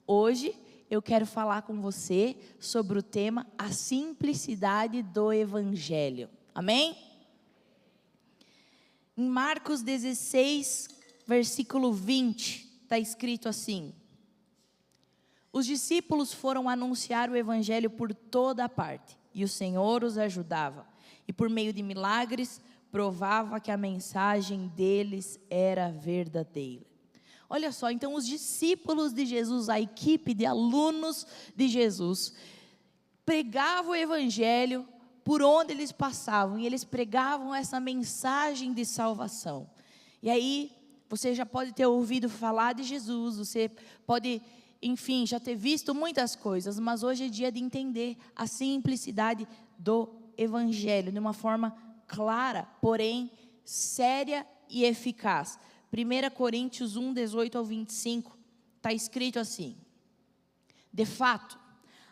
Hoje eu quero falar com você sobre o tema a simplicidade do Evangelho. Amém? Em Marcos 16, versículo 20, está escrito assim: os discípulos foram anunciar o Evangelho por toda a parte, e o Senhor os ajudava, e por meio de milagres provava que a mensagem deles era verdadeira. Olha só, então os discípulos de Jesus, a equipe de alunos de Jesus, pregavam o Evangelho por onde eles passavam, e eles pregavam essa mensagem de salvação. E aí, você já pode ter ouvido falar de Jesus, você pode, enfim, já ter visto muitas coisas, mas hoje é dia de entender a simplicidade do Evangelho, de uma forma clara, porém séria e eficaz. 1 Coríntios 1, 18 ao 25, está escrito assim: de fato,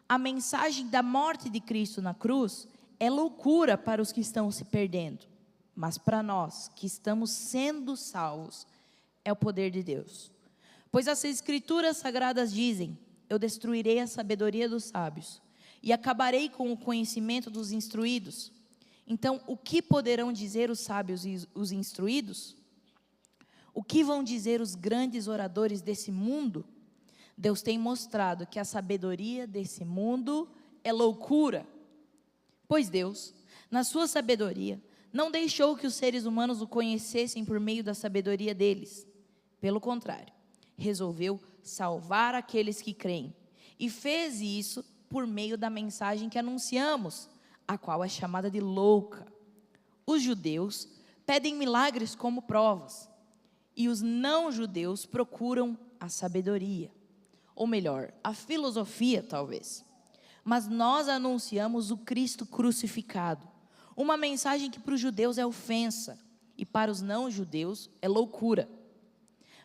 a mensagem da morte de Cristo na cruz é loucura para os que estão se perdendo, mas para nós que estamos sendo salvos, é o poder de Deus. Pois as Escrituras Sagradas dizem: eu destruirei a sabedoria dos sábios, e acabarei com o conhecimento dos instruídos. Então, o que poderão dizer os sábios e os instruídos? O que vão dizer os grandes oradores desse mundo? Deus tem mostrado que a sabedoria desse mundo é loucura. Pois Deus, na sua sabedoria, não deixou que os seres humanos o conhecessem por meio da sabedoria deles. Pelo contrário, resolveu salvar aqueles que creem. E fez isso por meio da mensagem que anunciamos, a qual é chamada de louca. Os judeus pedem milagres como provas, e os não-judeus procuram a sabedoria, ou melhor, a filosofia talvez. Mas nós anunciamos o Cristo crucificado, uma mensagem que para os judeus é ofensa, e para os não-judeus é loucura.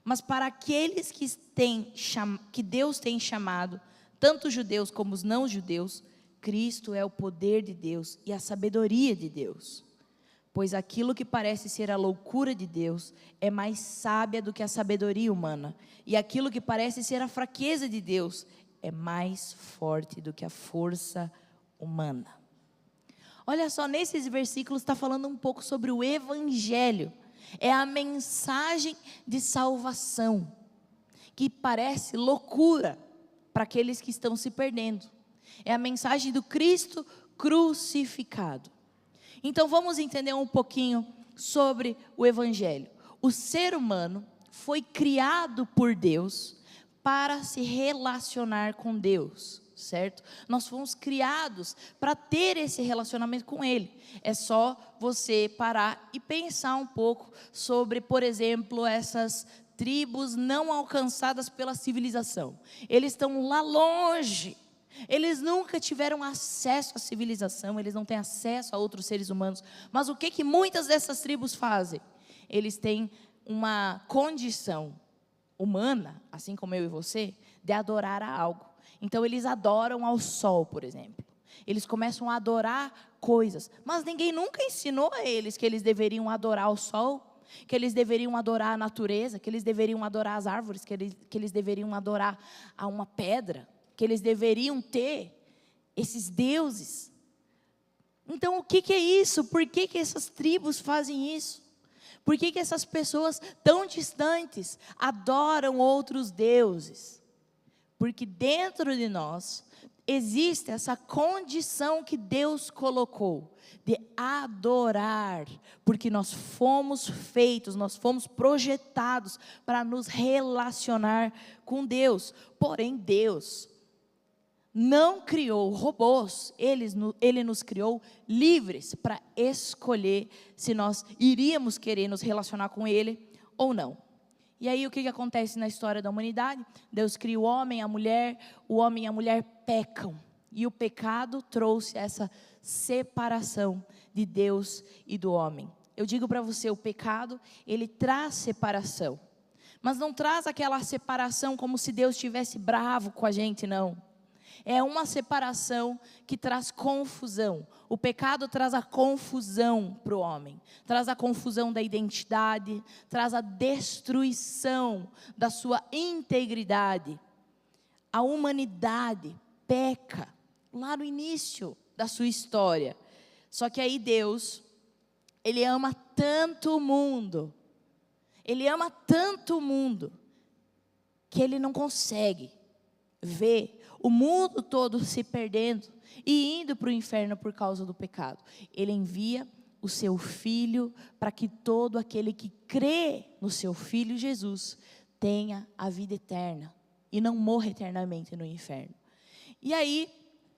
Mas para aqueles que Deus tem chamado, tanto os judeus como os não-judeus, Cristo é o poder de Deus e a sabedoria de Deus. Pois aquilo que parece ser a loucura de Deus é mais sábia do que a sabedoria humana, e aquilo que parece ser a fraqueza de Deus é mais forte do que a força humana. Olha só, nesses versículos está falando um pouco sobre o Evangelho. É a mensagem de salvação, que parece loucura para aqueles que estão se perdendo. É a mensagem do Cristo crucificado. Então vamos entender um pouquinho sobre o Evangelho. O ser humano foi criado por Deus para se relacionar com Deus, certo? Nós fomos criados para ter esse relacionamento com Ele. É só você parar e pensar um pouco sobre, por exemplo, essas tribos não alcançadas pela civilização. Eles estão lá longe. Eles nunca tiveram acesso à civilização, eles não têm acesso a outros seres humanos. Mas o que muitas dessas tribos fazem? Eles têm uma condição humana, assim como eu e você, de adorar a algo. Então eles adoram ao sol, por exemplo. Eles começam a adorar coisas, mas ninguém nunca ensinou a eles que eles deveriam adorar ao sol, que eles deveriam adorar a natureza, que eles deveriam adorar as árvores, que eles deveriam adorar a uma pedra, que eles deveriam ter esses deuses. Então o que é isso? Por que essas tribos fazem isso? Por que essas pessoas tão distantes adoram outros deuses? Porque dentro de nós existe essa condição que Deus colocou de adorar, porque nós fomos feitos, nós fomos projetados para nos relacionar com Deus. Porém Deus não criou robôs, Ele nos criou livres para escolher se nós iríamos querer nos relacionar com Ele ou não. E aí o que acontece na história da humanidade? Deus cria o homem e a mulher pecam. E o pecado trouxe essa separação de Deus e do homem. Eu digo para você, o pecado, ele traz separação. Mas não traz aquela separação como se Deus estivesse bravo com a gente, não. É uma separação que traz confusão. O pecado traz a confusão para o homem. Traz a confusão da identidade, traz a destruição da sua integridade. a humanidade peca lá no início da sua história. Só que aí Deus, Ele ama tanto o mundo, Ele ama tanto o mundo, que Ele não consegue ver o mundo todo se perdendo e indo para o inferno por causa do pecado. Ele envia o seu Filho para que todo aquele que crê no seu Filho Jesus tenha a vida eterna e não morra eternamente no inferno. E aí,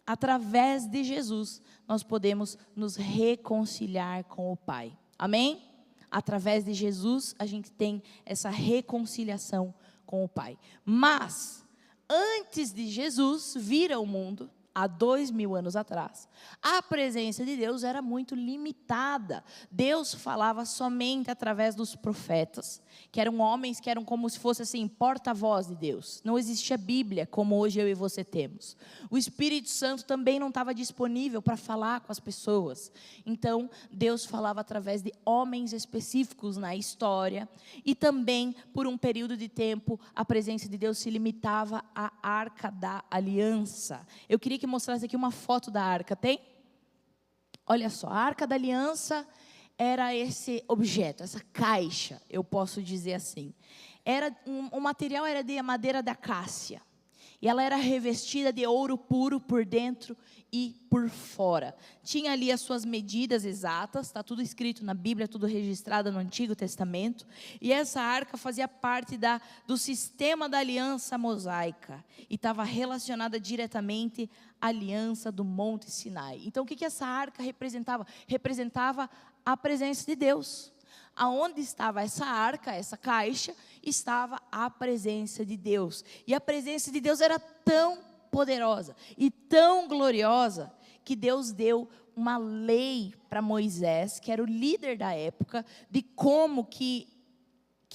através de Jesus, nós podemos nos reconciliar com o Pai. Amém? Através de Jesus, a gente tem essa reconciliação com o Pai. Mas, antes de Jesus vir ao mundo, há 2000 anos atrás, a presença de Deus era muito limitada. Deus falava somente através dos profetas, que eram homens que eram como se fosse assim, porta-voz de Deus. Não existia Bíblia como hoje eu e você temos. O Espírito Santo também não estava disponível para falar com as pessoas. Então, Deus falava através de homens específicos na história, e também, por um período de tempo, a presença de Deus se limitava à Arca da Aliança. Eu queria que mostrasse aqui uma foto da arca, tem? Olha só, a Arca da Aliança era esse objeto, essa caixa, eu posso dizer assim. O material era de madeira da acácia, e ela era revestida de ouro puro por dentro e por fora. Tinha ali as suas medidas exatas, está tudo escrito na Bíblia, tudo registrado no Antigo Testamento. E essa arca fazia parte do sistema da aliança mosaica, e estava relacionada diretamente à aliança do Monte Sinai. Então, o que essa arca representava? Representava a presença de Deus. Aonde estava essa arca, essa caixa, estava a presença de Deus. E a presença de Deus era tão poderosa e tão gloriosa, que Deus deu uma lei para Moisés, que era o líder da época, de como que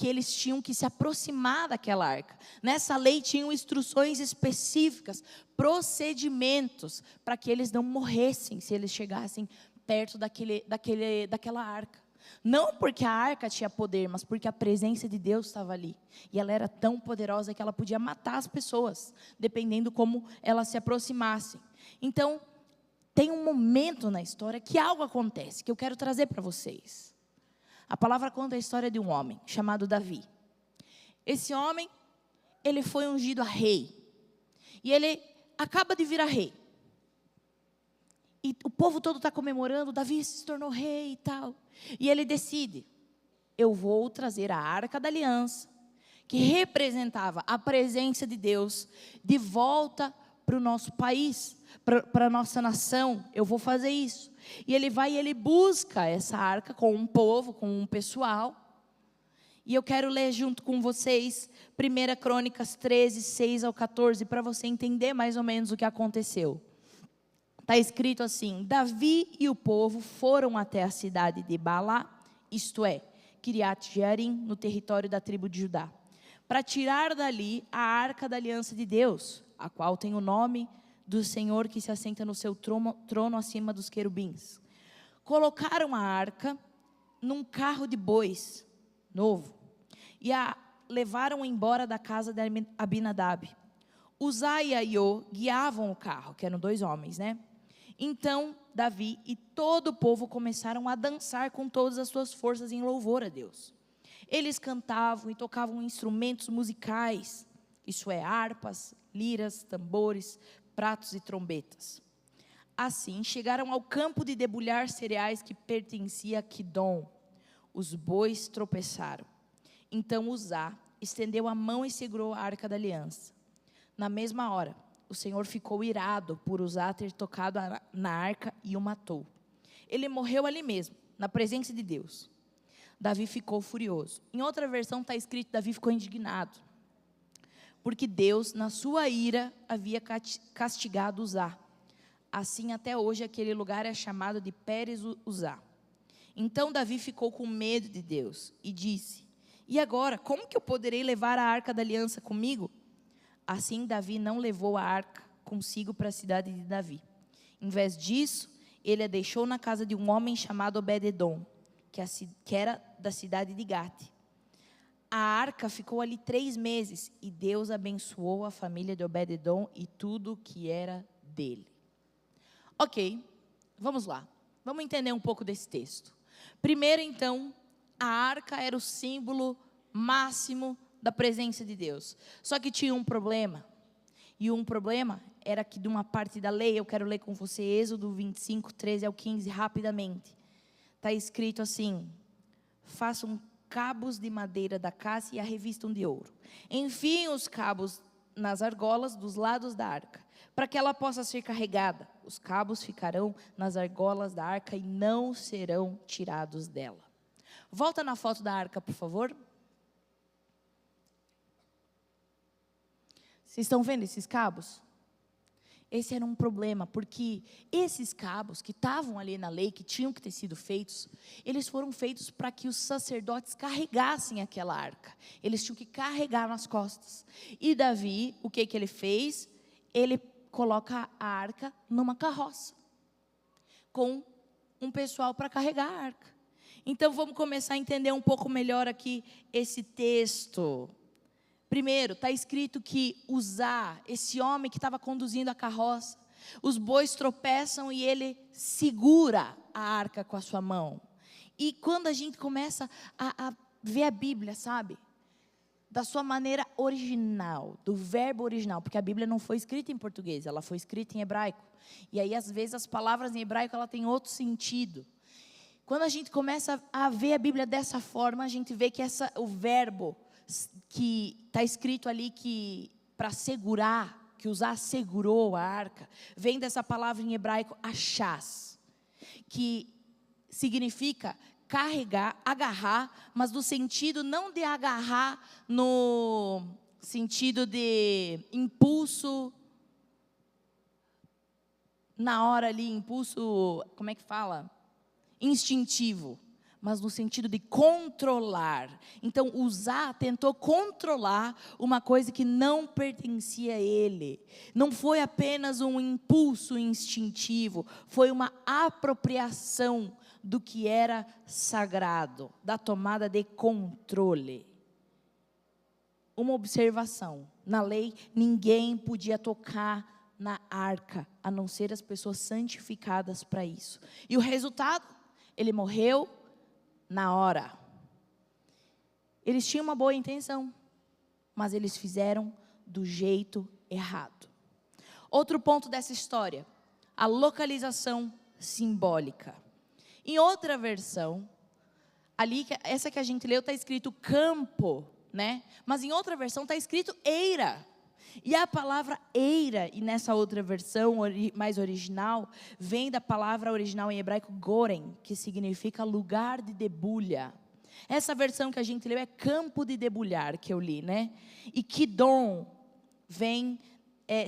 eles tinham que se aproximar daquela arca. Nessa lei tinham instruções específicas, procedimentos, para que eles não morressem se eles chegassem perto daquela arca. Não porque a arca tinha poder, mas porque a presença de Deus estava ali. E ela era tão poderosa que ela podia matar as pessoas, dependendo como elas se aproximassem. Então, tem um momento na história que algo acontece, que eu quero trazer para vocês. A palavra conta a história de um homem chamado Davi. Esse homem, ele foi ungido a rei. E ele acaba de virar rei. E o povo todo está comemorando, Davi se tornou rei e tal. E ele decide, eu vou trazer a Arca da Aliança, que representava a presença de Deus, de volta para o nosso país, para a nossa nação. Eu vou fazer isso. E ele vai e ele busca essa arca com um povo, com um pessoal. E eu quero ler junto com vocês 1 Crônicas 13, 6 ao 14, para você entender mais ou menos o que aconteceu. Está escrito assim: Davi e o povo foram até a cidade de Baalá, isto é, Kiriat Jearim, no território da tribo de Judá, para tirar dali a arca da aliança de Deus, a qual tem o nome do Senhor que se assenta no seu trono acima dos querubins. Colocaram a arca num carro de bois novo e a levaram embora da casa de Abinadab. Uzá e Aiô guiavam o carro, que eram 2 homens, né? Então, Davi e todo o povo começaram a dançar com todas as suas forças em louvor a Deus. Eles cantavam e tocavam instrumentos musicais, isso é, harpas, liras, tambores, pratos e trombetas. Assim, chegaram ao campo de debulhar cereais que pertencia a Quidom. Os bois tropeçaram. Então Uzá estendeu a mão e segurou a arca da aliança. Na mesma hora, o Senhor ficou irado por Uzá ter tocado na arca e o matou. Ele morreu ali mesmo, na presença de Deus. Davi ficou furioso. Em outra versão está escrito, Davi ficou indignado, porque Deus, na sua ira, havia castigado Uzá. Assim, até hoje, aquele lugar é chamado de Pérez Uzá. Então Davi ficou com medo de Deus e disse: e agora, como que eu poderei levar a arca da aliança comigo? Assim, Davi não levou a arca consigo para a cidade de Davi. Em vez disso, ele a deixou na casa de um homem chamado Obed-edom, que era da cidade de Gate. a arca ficou ali 3 meses, e Deus abençoou a família de Obed-edom e tudo que era dele. Ok, vamos lá. Vamos entender um pouco desse texto. Primeiro, então, a arca era o símbolo máximo da presença de Deus. Só que tinha um problema. E um problema era que de uma parte da lei, eu quero ler com você Êxodo 25, 13 ao 15, rapidamente. Está escrito assim: façam cabos de madeira da caça e a revistam de ouro. Enfiem os cabos nas argolas dos lados da arca, para que ela possa ser carregada. Os cabos ficarão nas argolas da arca e não serão tirados dela. Volta na foto da arca, por favor. Vocês estão vendo esses cabos? Esse era um problema, porque esses cabos que estavam ali na lei, que tinham que ter sido feitos, eles foram feitos para que os sacerdotes carregassem aquela arca. Eles tinham que carregar nas costas. E Davi, o que ele fez? Ele coloca a arca numa carroça, com um pessoal para carregar a arca. Então vamos começar a entender um pouco melhor aqui esse texto. Primeiro, está escrito que Uzá, esse homem que estava conduzindo a carroça, os bois tropeçam e ele segura a arca com a sua mão. E quando a gente começa a ver a Bíblia, sabe? Da sua maneira original, do verbo original, porque a Bíblia não foi escrita em português, ela foi escrita em hebraico. E aí, às vezes, as palavras em hebraico, ela tem outro sentido. Quando a gente começa a ver a Bíblia dessa forma, a gente vê que o verbo que está escrito ali que para segurar, que Uzá segurou a arca, vem dessa palavra em hebraico achaz, que significa carregar, agarrar, mas no sentido não de agarrar no sentido de impulso, na hora ali, impulso, como é que fala? Instintivo. Mas no sentido de controlar. Então, Uzá tentou controlar uma coisa que não pertencia a ele. Não foi apenas um impulso instintivo, foi uma apropriação do que era sagrado, da tomada de controle. Uma observação: na lei, ninguém podia tocar na arca, a não ser as pessoas santificadas para isso. E o resultado? Ele morreu na hora. Eles tinham uma boa intenção, mas eles fizeram do jeito errado. Outro ponto dessa história, a localização simbólica. Em outra versão, ali, essa que a gente leu, está escrito campo, né? Mas em outra versão está escrito eira. E a palavra eira, e nessa outra versão mais original, vem da palavra original em hebraico gorem, que significa lugar de debulha. Essa versão que a gente leu é campo de debulhar, que eu li, né? E kidon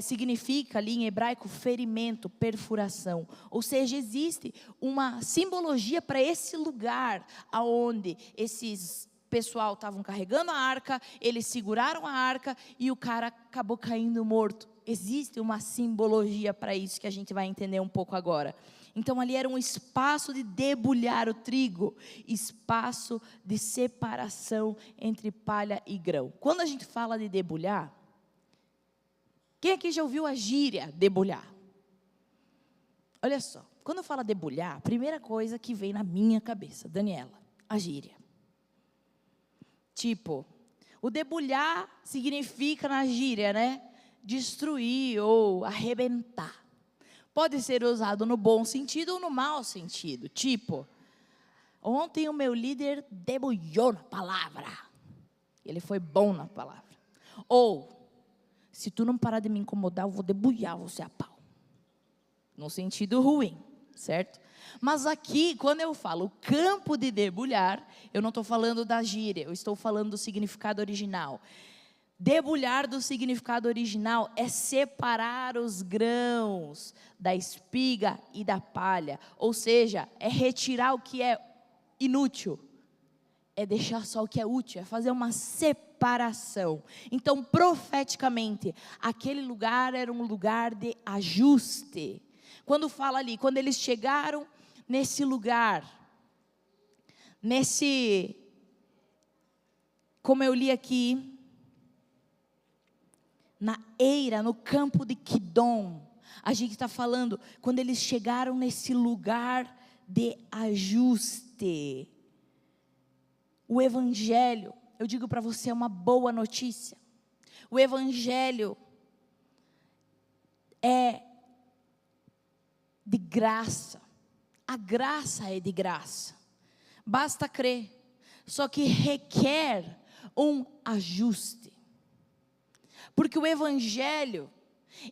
significa ali em hebraico ferimento, perfuração. Ou seja, existe uma simbologia para esse lugar aonde esses pessoal estavam carregando a arca, eles seguraram a arca e o cara acabou caindo morto. Existe uma simbologia para isso que a gente vai entender um pouco agora. Então ali era um espaço de debulhar o trigo, espaço de separação entre palha e grão. Quando a gente fala de debulhar, quem aqui já ouviu a gíria debulhar? Olha só, quando eu falo debulhar, a primeira coisa que vem na minha cabeça, Daniela, a gíria. Tipo, o debulhar significa na gíria, né? Destruir ou arrebentar. Pode ser usado no bom sentido ou no mau sentido. Tipo, ontem o meu líder debulhou na palavra. Ele foi bom na palavra. Ou, se tu não parar de me incomodar, eu vou debulhar você a pau. No sentido ruim, certo? Mas aqui, quando eu falo campo de debulhar, eu não estou falando da gíria, eu estou falando do significado original. Debulhar do significado original é separar os grãos da espiga e da palha. Ou seja, é retirar o que é inútil, é deixar só o que é útil, é fazer uma separação. Então, profeticamente, aquele lugar era um lugar de ajuste. Quando fala ali, quando eles chegaram nesse lugar, Como eu li aqui, na eira, no campo de Quidom, a gente está falando, quando eles chegaram nesse lugar de ajuste. O Evangelho, eu digo para você, é uma boa notícia. O Evangelho é de graça. A graça é de graça. Basta crer. Só que requer um ajuste. Porque o Evangelho,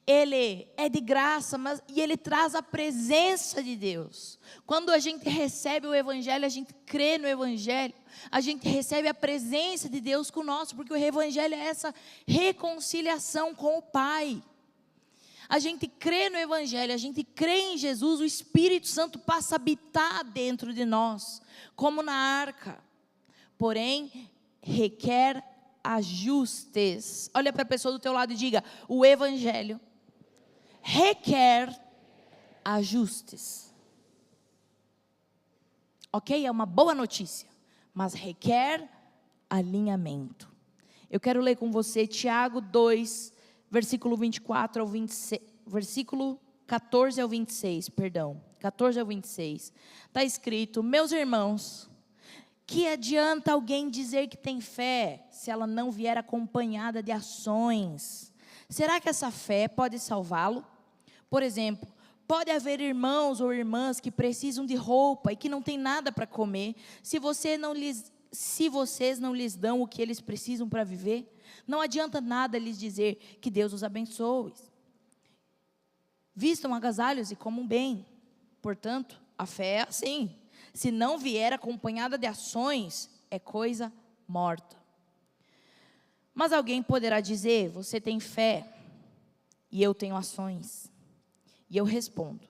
ele é de graça, e ele traz a presença de Deus. Quando a gente recebe o Evangelho, a gente crê no Evangelho, a gente recebe a presença de Deus conosco, porque o Evangelho é essa reconciliação com o Pai. A gente crê no Evangelho, a gente crê em Jesus, o Espírito Santo passa a habitar dentro de nós, como na arca. Porém, requer ajustes. Olha para a pessoa do teu lado e diga: o Evangelho requer ajustes. Ok? É uma boa notícia, mas requer alinhamento. Eu quero ler com você Tiago 2, versículo 24 ao 26, versículo 14 ao 26, perdão, 14 ao 26. Está escrito: meus irmãos, que adianta alguém dizer que tem fé, se ela não vier acompanhada de ações? Será que essa fé pode salvá-lo? Por exemplo, pode haver irmãos ou irmãs que precisam de roupa e que não têm nada para comer, se vocês não lhes dão o que eles precisam para viver? Não adianta nada lhes dizer que Deus os abençoe. Vistam agasalhos e comam bem. Portanto, a fé é assim. Se não vier acompanhada de ações, é coisa morta. Mas alguém poderá dizer: você tem fé e eu tenho ações. E eu respondo: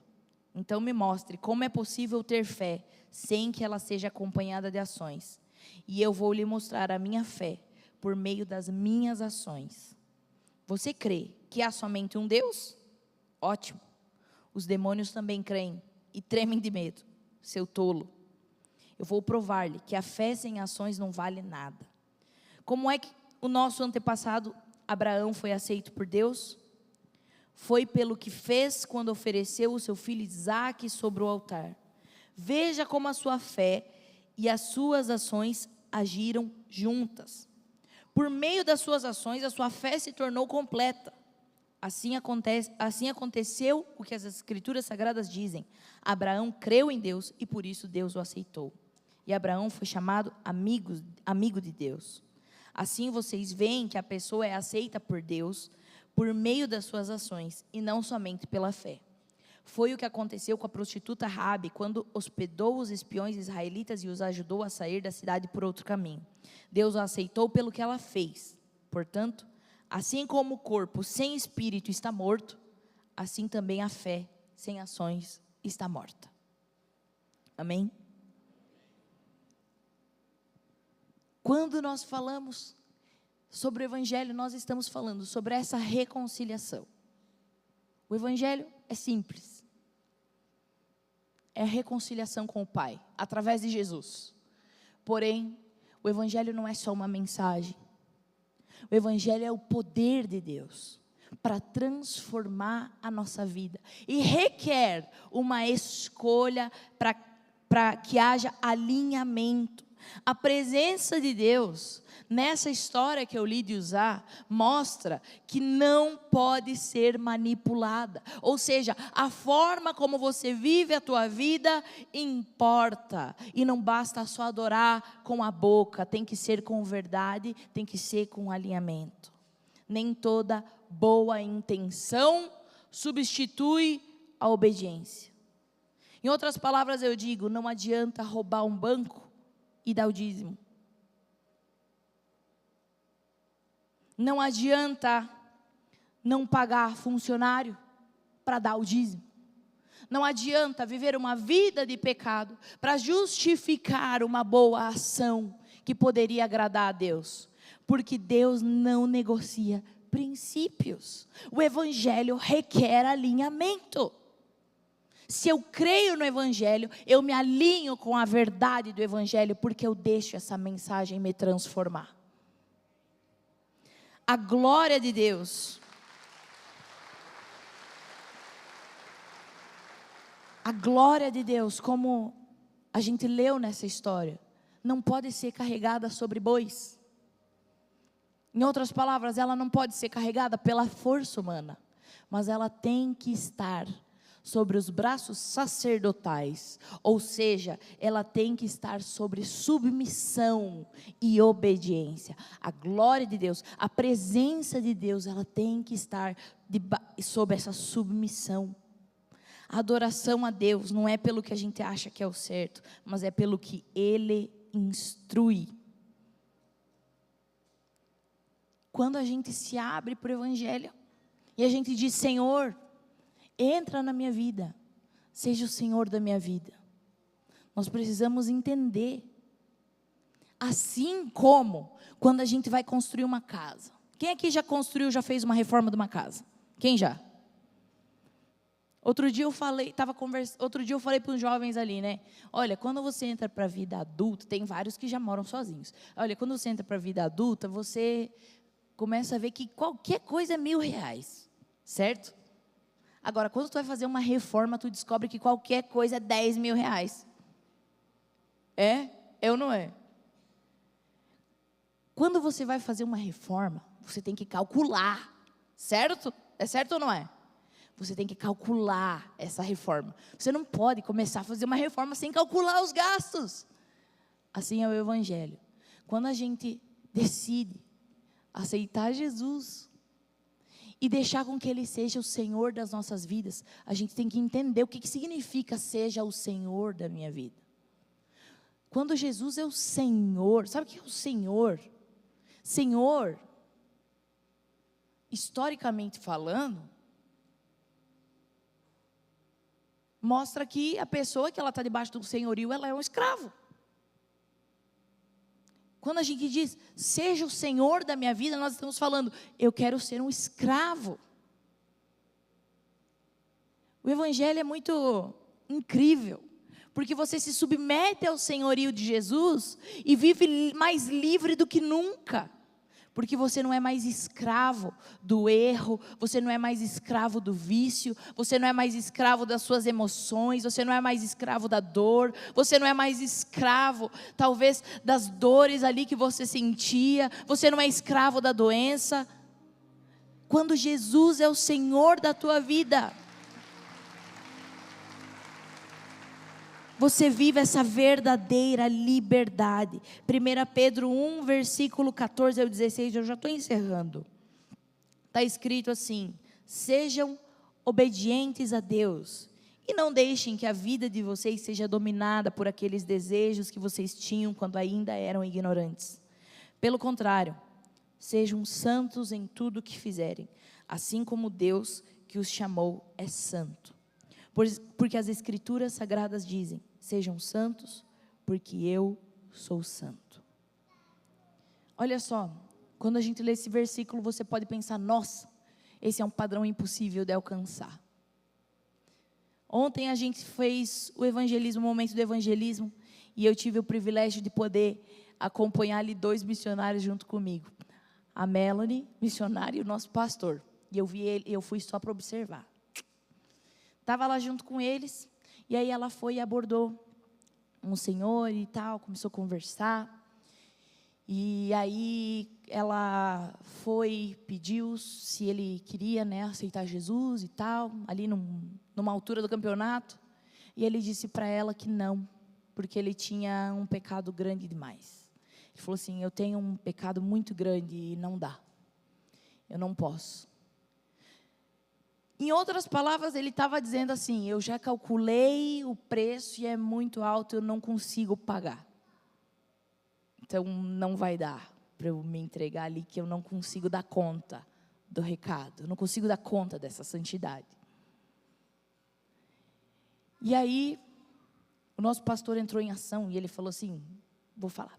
então me mostre como é possível ter fé sem que ela seja acompanhada de ações. E eu vou lhe mostrar a minha fé por meio das minhas ações. Você crê que há somente um Deus? Ótimo. Os demônios também creem e tremem de medo, seu tolo. Eu vou provar-lhe que a fé sem ações não vale nada. Como é que o nosso antepassado Abraão foi aceito por Deus? Foi pelo que fez quando ofereceu o seu filho Isaque sobre o altar. Veja como a sua fé e as suas ações agiram juntas. Por meio das suas ações, a sua fé se tornou completa. Assim aconteceu o que as Escrituras Sagradas dizem: Abraão creu em Deus e por isso Deus o aceitou. E Abraão foi chamado amigo de Deus. Assim vocês veem que a pessoa é aceita por Deus por meio das suas ações e não somente pela fé. Foi o que aconteceu com a prostituta Raabe, quando hospedou os espiões israelitas e os ajudou a sair da cidade por outro caminho. Deus a aceitou pelo que ela fez. Portanto, assim como o corpo sem espírito está morto, assim também a fé sem ações está morta. Amém? Quando nós falamos sobre o Evangelho, nós estamos falando sobre essa reconciliação. O Evangelho é simples. É a reconciliação com o Pai, através de Jesus. Porém, o Evangelho não é só uma mensagem. O Evangelho é o poder de Deus para transformar a nossa vida. E requer uma escolha para que haja alinhamento. A presença de Deus, nessa história que eu li de Uzá, mostra que não pode ser manipulada. Ou seja, a forma como você vive a tua vida importa. E não basta só adorar com a boca, tem que ser com verdade, tem que ser com alinhamento. Nem toda boa intenção substitui a obediência. Em outras palavras eu digo, não adianta roubar um banco e dar o dízimo. Não adianta não pagar funcionário para dar o dízimo. Não adianta viver uma vida de pecado para justificar uma boa ação que poderia agradar a Deus. Porque Deus não negocia princípios. O Evangelho requer alinhamento. Se eu creio no Evangelho, eu me alinho com a verdade do Evangelho, porque eu deixo essa mensagem me transformar. a glória de Deus. A glória de Deus, como a gente leu nessa história, não pode ser carregada sobre bois. Em outras palavras, ela não pode ser carregada pela força humana, mas ela tem que estar sobre os braços sacerdotais, ou seja, ela tem que estar sobre submissão e obediência. A glória de Deus, a presença de Deus, ela tem que estar sob essa submissão. A adoração a Deus não é pelo que a gente acha que é o certo, mas é pelo que Ele instrui. Quando a gente se abre para o Evangelho, e a gente diz: Senhor, entra na minha vida, seja o Senhor da minha vida. Nós precisamos entender. Assim como quando a gente vai construir uma casa. Quem aqui já construiu, já fez uma reforma de uma casa? Quem já? Outro dia eu falei para os jovens ali, né? Olha, quando você entra para a vida adulta, tem vários que já moram sozinhos. Olha, quando você entra para a vida adulta, você começa a ver que qualquer coisa é R$1.000, certo? Agora, quando tu vai fazer uma reforma, tu descobre que qualquer coisa é R$10.000. É? É ou não é? Quando você vai fazer uma reforma, você tem que calcular, certo? É certo ou não é? Você tem que calcular essa reforma. Você não pode começar a fazer uma reforma sem calcular os gastos. Assim é o Evangelho. Quando a gente decide aceitar Jesus e deixar com que Ele seja o Senhor das nossas vidas, a gente tem que entender o que significa seja o Senhor da minha vida. Quando Jesus é o Senhor, sabe o que é o Senhor? Senhor, historicamente falando, mostra que a pessoa que ela está debaixo do senhorio, ela é um escravo. Quando a gente diz, seja o Senhor da minha vida, nós estamos falando, eu quero ser um escravo. O Evangelho é muito incrível, porque você se submete ao senhorio de Jesus e vive mais livre do que nunca. Porque você não é mais escravo do erro, você não é mais escravo do vício, você não é mais escravo das suas emoções, você não é mais escravo da dor, você não é mais escravo, talvez, das dores ali que você sentia, você não é escravo da doença. Quando Jesus é o Senhor da tua vida, você vive essa verdadeira liberdade. 1 Pedro 1, versículo 14 ao 16, eu já estou encerrando. Está escrito assim: sejam obedientes a Deus, e não deixem que a vida de vocês seja dominada por aqueles desejos que vocês tinham quando ainda eram ignorantes. Pelo contrário, sejam santos em tudo o que fizerem, assim como Deus que os chamou é santo. Porque as Escrituras Sagradas dizem: sejam santos, porque eu sou santo. Olha só, quando a gente lê esse versículo, você pode pensar: nossa, esse é um padrão impossível de alcançar. Ontem a gente fez o evangelismo, o momento do evangelismo, e eu tive o privilégio de poder acompanhar ali 2 missionários junto comigo. A Melanie, missionária, e o nosso pastor. E eu vi ele, eu fui só para observar. Estava lá junto com eles, e aí ela foi e abordou um senhor e tal, começou a conversar. E aí ela foi, pediu se ele queria, né, aceitar Jesus e tal, ali numa altura do campeonato. E ele disse para ela que não, porque ele tinha um pecado grande demais. Ele falou assim: eu tenho um pecado muito grande e não dá, eu não posso. Em outras palavras, ele estava dizendo assim: eu já calculei o preço e é muito alto, eu não consigo pagar. Então, não vai dar para eu me entregar ali, que eu não consigo dar conta do recado, eu não consigo dar conta dessa santidade. E aí, o nosso pastor entrou em ação e ele falou assim: vou falar.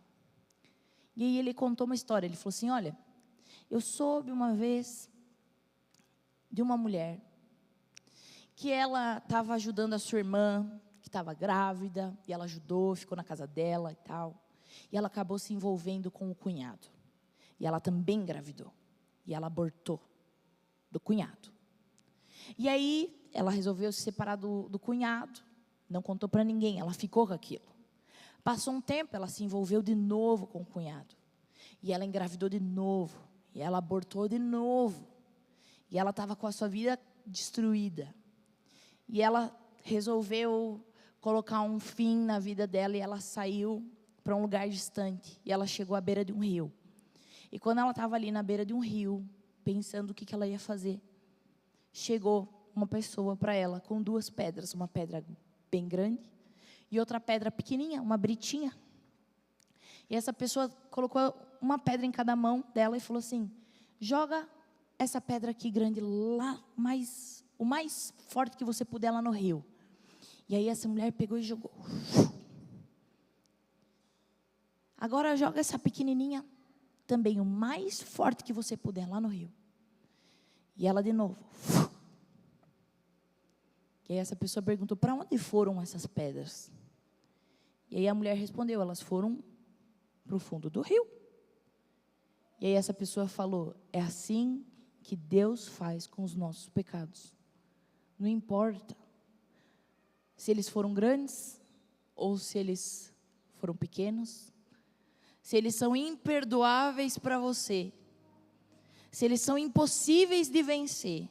E aí ele contou uma história, ele falou assim: olha, eu soube uma vez de uma mulher que ela estava ajudando a sua irmã, que estava grávida, e ela ajudou, ficou na casa dela e tal. E ela acabou se envolvendo com o cunhado. E ela também engravidou. E ela abortou do cunhado. E aí, ela resolveu se separar do cunhado. Não contou para ninguém, ela ficou com aquilo. Passou um tempo, ela se envolveu de novo com o cunhado. E ela engravidou de novo. E ela abortou de novo. E ela estava com a sua vida destruída. E ela resolveu colocar um fim na vida dela. E ela saiu para um lugar distante. E ela chegou à beira de um rio. E quando ela estava ali na beira de um rio, pensando o que ela ia fazer, chegou uma pessoa para ela com 2 pedras, uma pedra bem grande e outra pedra pequenininha, uma britinha. E essa pessoa colocou uma pedra em cada mão dela e falou assim: joga essa pedra aqui grande lá, o mais forte que você puder lá no rio. E aí essa mulher pegou e jogou. Agora joga essa pequenininha também o mais forte que você puder lá no rio. E ela de novo. E aí essa pessoa perguntou: para onde foram essas pedras? E aí a mulher respondeu: elas foram para o fundo do rio. E aí essa pessoa falou: é assim que Deus faz com os nossos pecados. Não importa se eles foram grandes ou se eles foram pequenos, se eles são imperdoáveis para você, se eles são impossíveis de vencer,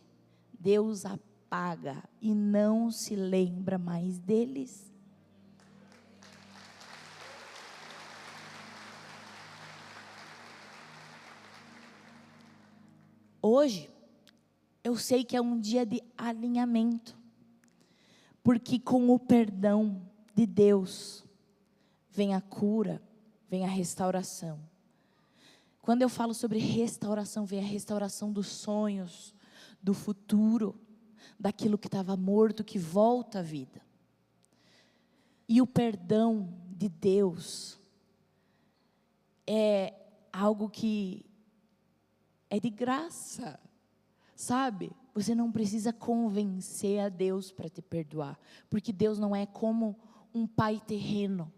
Deus apaga e não se lembra mais deles. Hoje, eu sei que é um dia de alinhamento, porque com o perdão de Deus, vem a cura, vem a restauração. Quando eu falo sobre restauração, vem a restauração dos sonhos, do futuro, daquilo que estava morto, que volta à vida. E o perdão de Deus é algo que é de graça, sabe? Você não precisa convencer a Deus para te perdoar, porque Deus não é como um pai terreno.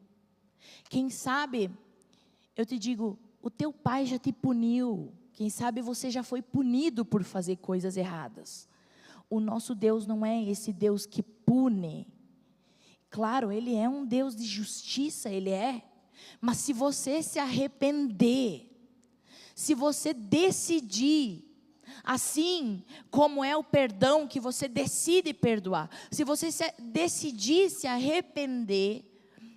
Quem sabe, eu te digo, o teu pai já te puniu. Quem sabe você já foi punido por fazer coisas erradas. O nosso Deus não é esse Deus que pune. Claro, Ele é um Deus de justiça, Ele é. Mas se você se arrepender, se você decidir, assim como é o perdão que você decide perdoar, se você decidir se arrepender,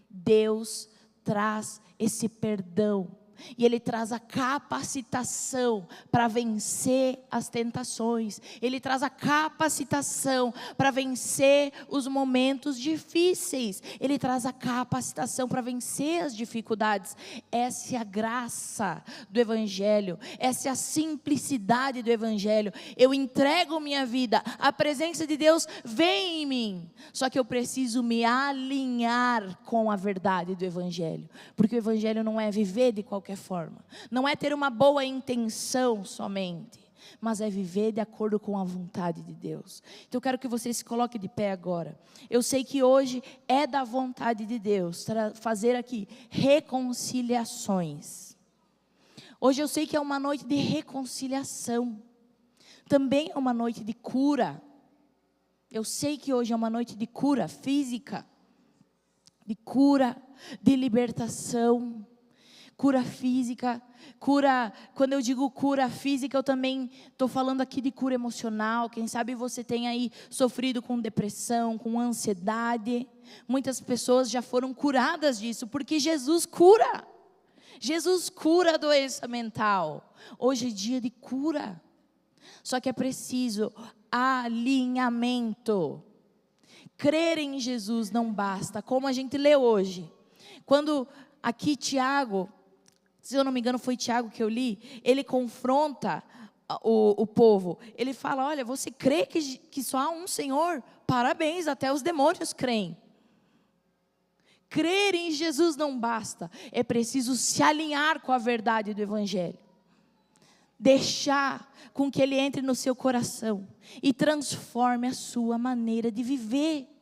Deus traz esse perdão. E Ele traz a capacitação para vencer as tentações. Ele traz a capacitação para vencer os momentos difíceis. Ele traz a capacitação para vencer as dificuldades. Essa é a graça do Evangelho. Essa é a simplicidade do Evangelho. Eu entrego minha vida. A presença de Deus vem em mim. Só que eu preciso me alinhar com a verdade do Evangelho. Porque o Evangelho não é viver de qualquer forma, não é ter uma boa intenção somente, mas é viver de acordo com a vontade de Deus. Então eu quero que você se coloque de pé agora. Eu sei que hoje é da vontade de Deus fazer aqui reconciliações. Hoje eu sei que é uma noite de reconciliação, também é uma noite de cura. Eu sei que hoje é uma noite de cura física, de cura, de libertação. Cura física, cura, quando eu digo cura física, eu também estou falando aqui de cura emocional. Quem sabe você tem aí sofrido com depressão, com ansiedade. Muitas pessoas já foram curadas disso, porque Jesus cura. Jesus cura a doença mental. Hoje é dia de cura. Só que é preciso alinhamento. Crer em Jesus não basta, como a gente lê hoje. Quando aqui Tiago, se eu não me engano foi Tiago que eu li, ele confronta o povo. Ele fala: olha, você crê que só há um Senhor? Parabéns, até os demônios creem. Crer em Jesus não basta, é preciso se alinhar com a verdade do Evangelho. Deixar com que Ele entre no seu coração e transforme a sua maneira de viver.